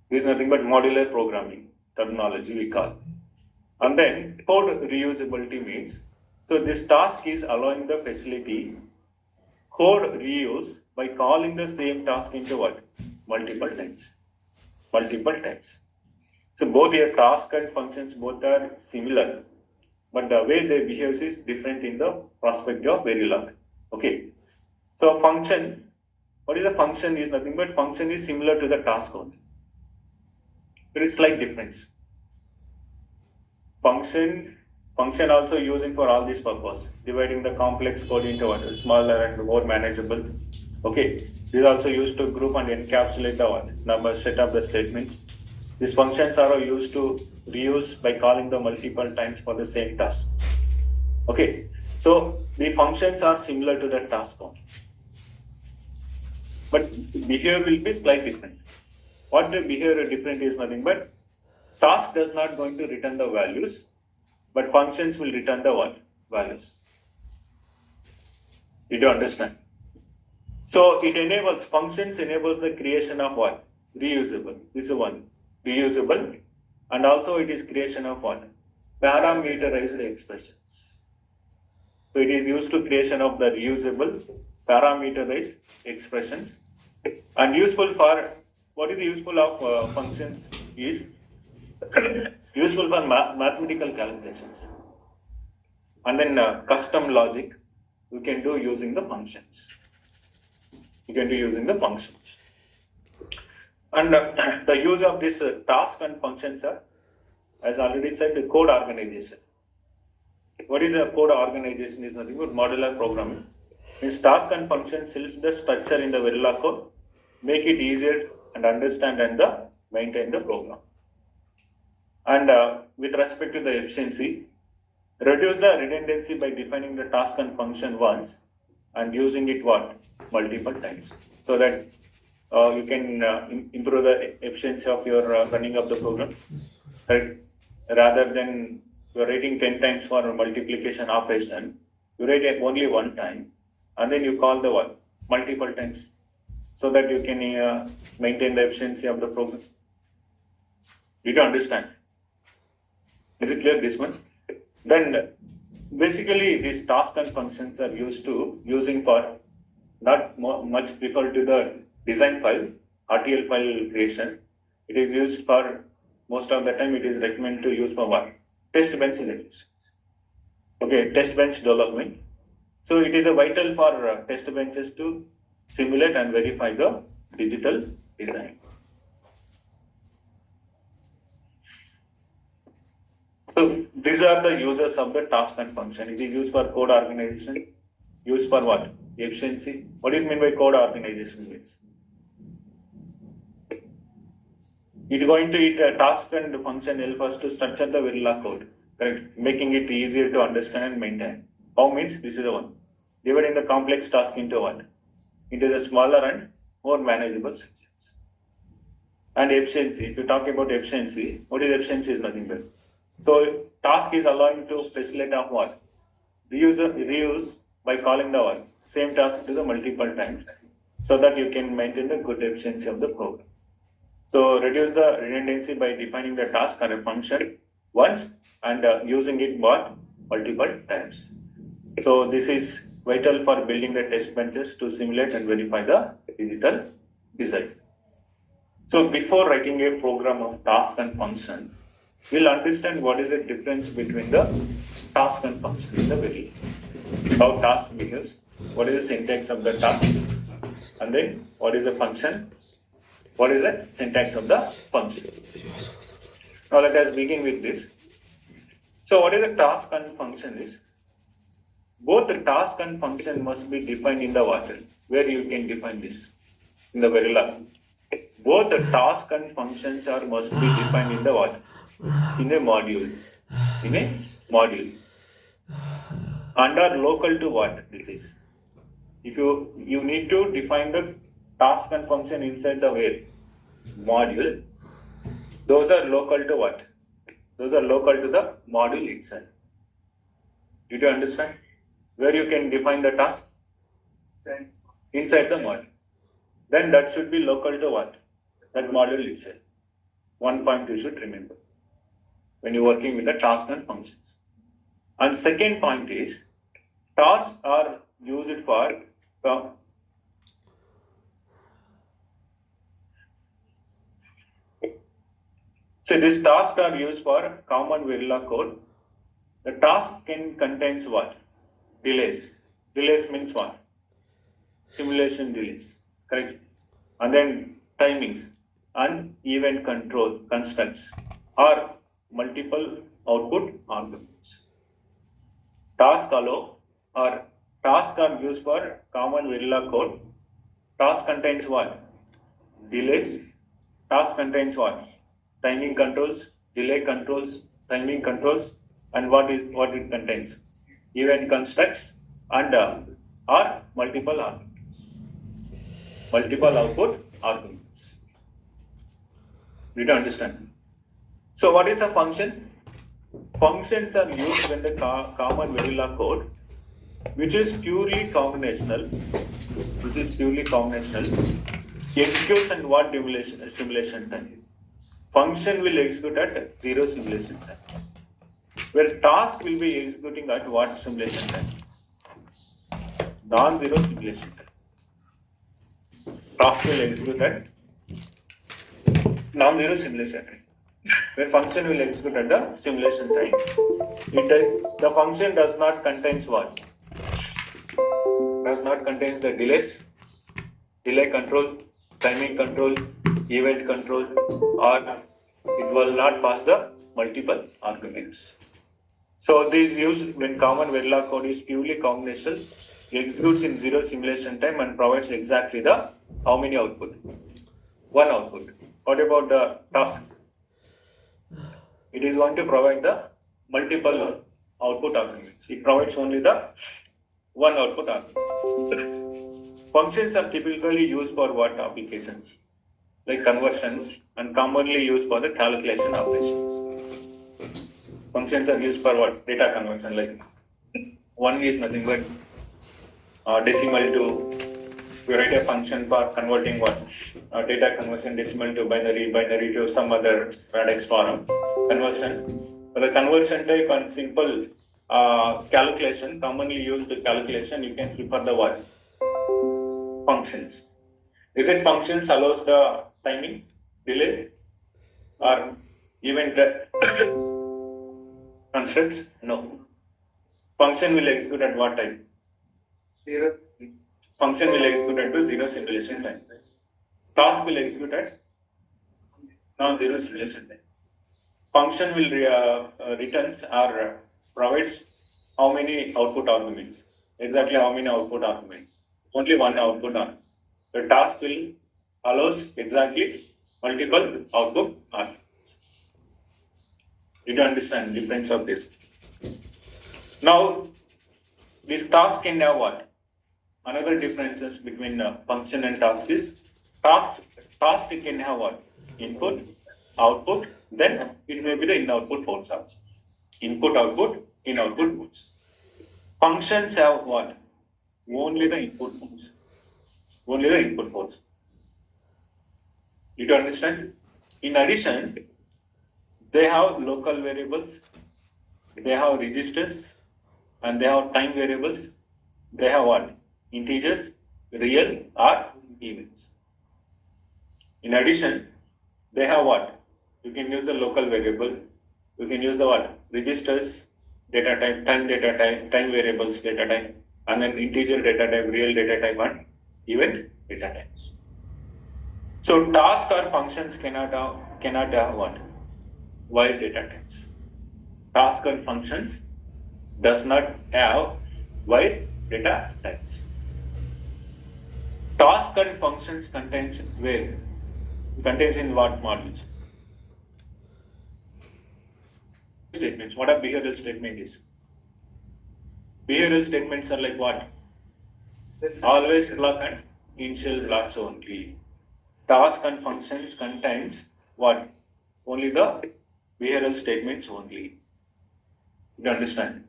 This is nothing but modular programming terminology we call. And then code reusability means, so this task is allowing the facility code reuse by calling the same task into what? Multiple times. So both your task and functions both are similar, but the way they behave is different in the perspective of Verilog. Okay. So function, what is a function is nothing but function is similar to the task only. There is slight difference. Function also using for all this purpose, dividing the complex code into what is smaller and more manageable. Okay, this is also used to group and encapsulate the what? Number set of the statements. These functions are used to reuse by calling the multiple times for the same task. Okay, so the functions are similar to the task only, but behavior will be slightly different. What the behavior different is nothing but task does not going to return the values, but functions will return the what? Values. Did you understand? So functions enables the creation of what? Reusable. This is one. Reusable. And also it is creation of what? Parameterized expressions. So it is used to creation of the reusable parameterized expressions. And useful for, what is useful of functions is useful for mathematical calculations. And then custom logic you can do using the functions. And the use of this task and functions are, as already said, the code organization. What is a code organization is nothing but modular programming. Means task and functions help the structure in the Verilog code, make it easier and understand and maintain the program. And with respect to the efficiency, reduce the redundancy by defining the task and function once and using it what? Multiple times. So that you can improve the efficiency of your running of the program. Right? Rather than you're writing 10 times for multiplication operation, you write it only one time and then you call the what? Multiple times. So that you can maintain the efficiency of the program. Did you understand? Is it clear this one? Then basically these tasks and functions are using for not much preferred to the design file, RTL file creation. It is used for most of the time. It is recommended to use for what? Test bench executions. Okay, test bench development. So it is a vital for test benches to simulate and verify the digital design. So these are the users of the task and function. It is used for code organization. Used for what? Efficiency. What is meant by code organization means? It is going to eat a task and function help us to structure the Verilla code, correct? Making it easier to understand and maintain. How means this is the one. Dividing the complex task into what? Into the smaller and more manageable sections. And efficiency. If you talk about efficiency, what is efficiency is nothing but. So task is allowing to facilitate of what? Reuse by calling the what? Same task to the multiple times, so that you can maintain the good efficiency of the program. So reduce the redundancy by defining the task or a function once and using it what? Multiple times. So this is vital for building the test benches to simulate and verify the digital design. So before writing a program of task and function, we'll understand what is the difference between the task and function in the very how task behaves, what is the syntax of the task, and then what is the function, what is the syntax of the function. Now let us begin with this. So what is the task and function is? Both the task and function must be defined in the water. Where you can define this? In the Verilla. Both the task and functions must be defined in the water. In a module. In a module. And are local to what this is? If you need to define the task and function inside the where? Module. Those are local to what? Those are local to the module itself. Did you understand? Where you can define the task? Inside the module. Then that should be local to what? That module itself. One point you should remember when you're working with the task and functions. And second point is, tasks are used for so these tasks are used for common Verilla code. The task can contains what? Delays. Delays means what? Simulation delays, correct? And then timings and event control constructs or multiple output arguments. Task allow or tasks are used for common Verilla code. Task contains what? Delays. Task contains what? Timing controls, delay controls, timing controls, and what it contains? Event constructs and or multiple arguments. Multiple output arguments. Did you understand? So what is a function? Functions are used when the common Verilla code, which is purely combinational, executes and what simulation time. Function will execute at 0 simulation time. Where task will be executing at what simulation time? Non-zero simulation time. Task will execute at non-zero simulation time. Where function will execute at the simulation time. The function does not contains what? Does not contains the delays, delay control, timing control, event control, or it will not pass the multiple arguments. So these used when common Verilla code is purely combinational, executes in 0 simulation time and provides exactly the how many output? One output. What about the task? It is going to provide the multiple output arguments. It provides only the one output argument. Functions are typically used for what applications? Like conversions, and commonly used for the calculation operations. Functions are used for what? Data conversion. Like one is nothing but decimal to, we write a function for converting what? Data conversion decimal to binary, binary to some other radix form conversion. For the conversion type and simple calculation, commonly used calculation, you can prefer the what? Functions. Is it functions allows the timing, delay, or event constructs? No. Function will execute at what time? Zero. Function will execute at the zero simulation time. Task will execute at non-zero simulation time. Function will returns or provides how many output arguments? Exactly how many output arguments? Only one output argument. The task will allows exactly multiple output arguments. Did you understand the difference of this? Now, this task can have what? Another differences between function and task is task can have what? Input, output, then it may be the in-output ports also. Input, output, in-output ports. Functions have what? Only the input ports. Only the input ports. Did you understand? In addition, they have local variables, they have registers, and they have time variables. They have what? Integers, real or events. In addition, they have what? You can use the local variable. You can use the what? Registers, data type, time data type, time variables data type, and then integer data type, real data type, and event data types. So task or functions cannot have what? Wide data types. Task or functions does not have wide data types. Task and functions contains where? Contains in what modules? Statements. What a behavioral statement is? Behavioral statements are like what? Always block and initial blocks only. Task and functions contains what? Only the behavioral statements only. You understand?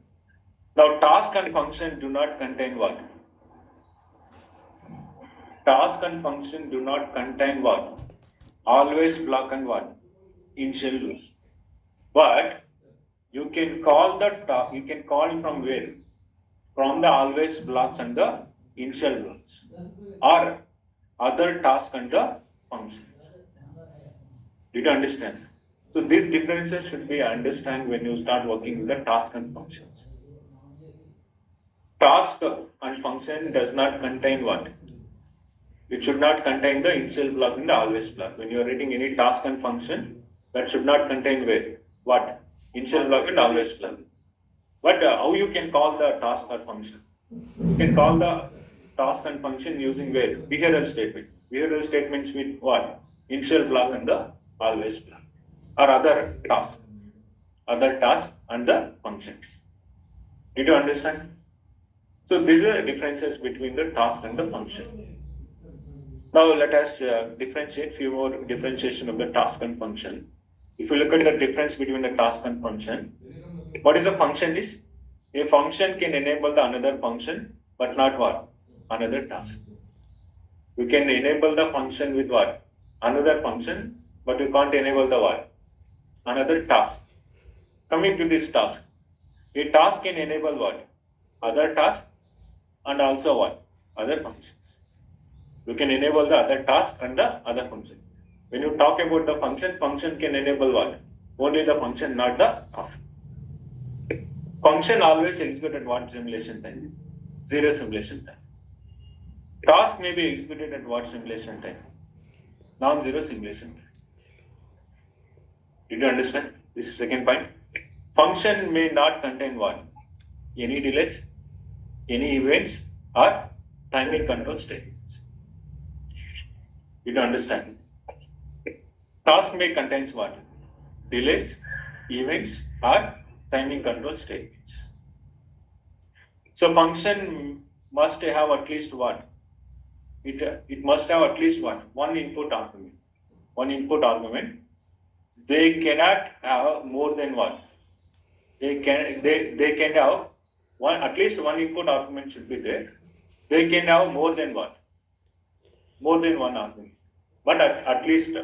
Now task and function do not contain what? Task and function do not contain what? Always block and what? Initial loop. But you can call from where? From the always blocks and the initial blocks, or other tasks and the functions. Did you understand? So these differences should be understood when you start working with the task and functions. Task and function does not contain what? It should not contain the initial block and the always block. When you are writing any task and function, that should not contain where? What? Initial block and always block. But how you can call the task or function? You can call the task and function using where? Behavioral statement. Behavioral statements with what? Initial block and the always block. Or other task. Other task and the functions. Did you understand? So these are the differences between the task and the function. Now let us differentiate few more differentiation of the task and function. If you look at the difference between the task and function, what is a function is? A function can enable the another function, but not what? Another task. You can enable the function with what? Another function, but you can't enable the what? Another task. Coming to this task, a task can enable what? Other task and also what? Other functions. You can enable the other task and the other function. When you talk about the function, function can enable what? Only the function, not the task. Function always executed at what simulation time? Zero simulation time. Task may be executed at what simulation time? Non-zero simulation time. Did you understand this second point? Function may not contain what? Any delays, any events, or timing control statements. Did you understand? Task may contains what? Delays, events, or timing control statements. So function must have at least what? It must have at least what? One input argument. One input argument. They cannot have more than what? They can have one, at least one input argument should be there. They can have more than what? More than one argument. But at least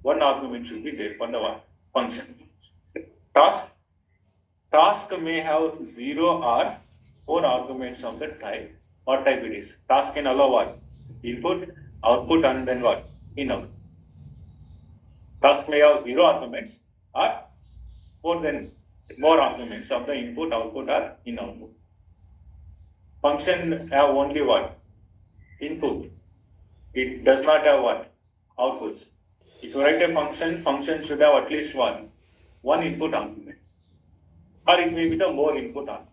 one argument should be there for the what? Function. Task task may have 0 or 4 arguments of the type. What type it is? Task can allow what? Input, output, and then what? In-out. Task may have 0 arguments or 4 then more arguments of the input, output, or in-output. Function have only what? Input. It does not have what? Outputs. If you write a function, function should have at least one input argument. Or it may be the more input argument.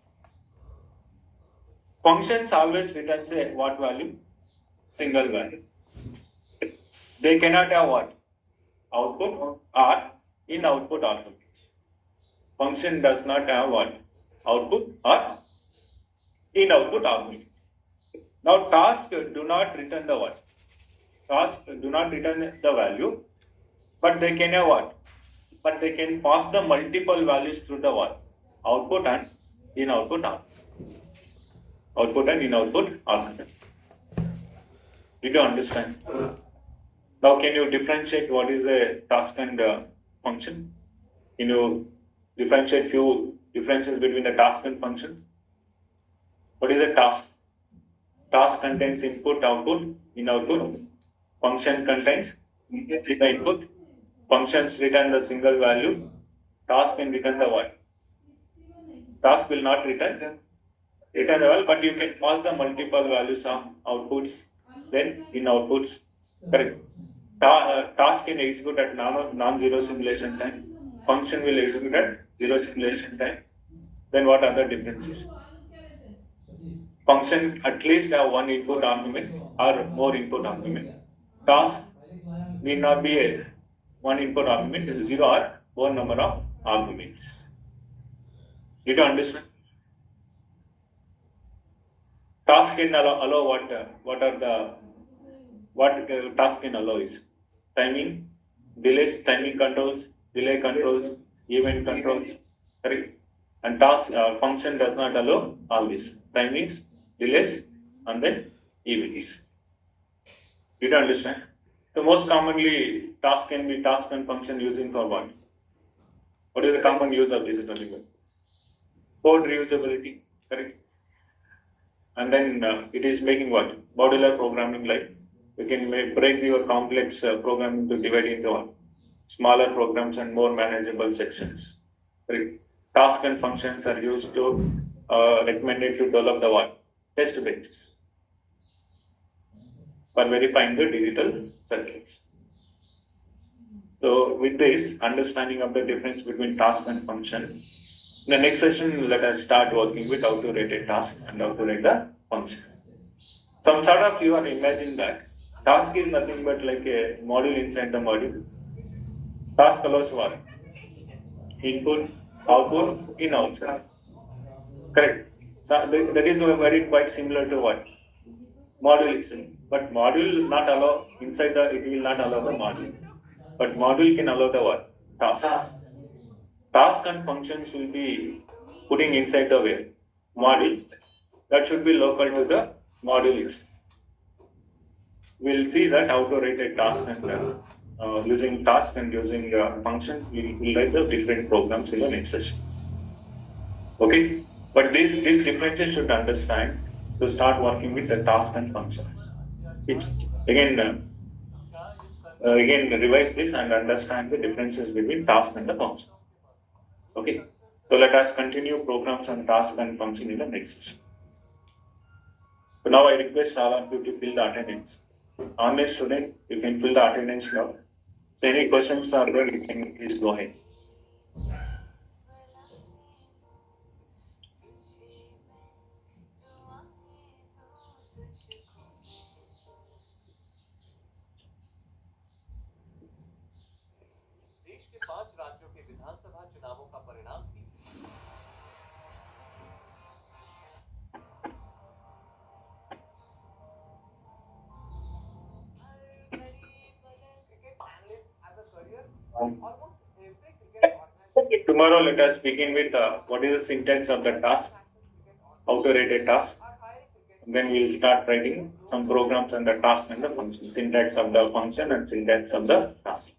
Functions always returns a what value? Single value. They cannot have what? Output or in-output arguments. Function does not have what? Output or in-output argument. Now task do not return the what? Task do not return the value, but they can have what? But they can pass the multiple values through the what? Output and in-output argument. Output and in-output argument. Did you understand? Now can you differentiate what is a task and function? Can you differentiate few differences between the task and function? What is a task? Task contains input, output, in-output. Function contains the input. Functions return the single value. Task can return the what? Task will not return the value, but you can pass the multiple values of outputs, then in-outputs. Correct. Task can execute at non-zero simulation time. Function will execute at zero simulation time. Then what are the differences? Function at least have one input argument or more input argument. Task need not be a one input argument, 0 or more number of arguments. Did you understand? Task can allow what task can allow is timing, delays, timing controls, delay controls, event controls, correct? And task function does not allow all this timings, delays, and then events. Did you understand? So most commonly task can be task and function using for what? What is the common use of this? Code reusability, correct? And then it is making what? Modular programming, like you can break your complex programming to divide into what? Smaller programs and more manageable sections. Correct? Task and functions are used to recommended to develop the what? Test benches for verifying the digital circuits. So with this understanding of the difference between task and function, in the next session let us start working with how to rate a task and how to rate the function. Some sort of you are imagining that task is nothing but like a module inside the module. Task allows what? Input, output, in-output. Correct. So that is very quite similar to what? Module itself. But module not allow inside the it will not allow the module. But module can allow the what? Tasks. Task and functions will be putting inside the where? Module. That should be local to the module itself. We'll see that how to write a task and using task and using function. We'll write the different programs in the next session. Okay? But these differences should understand to start working with the task and functions. Again, revise this and understand the differences between task and the function. Okay, so let us continue programs on task and function in the next session. So now I request all of you to fill the attendance. Online student, you can fill the attendance now. So any questions are there, you can please go ahead. देश के 5 राज्यों के विधानसभा चुनावों का परिणाम Tomorrow let us begin with what is the syntax of the task, how to write a task. Then we will start writing some programs on the task and the function, syntax of the function and syntax of the task.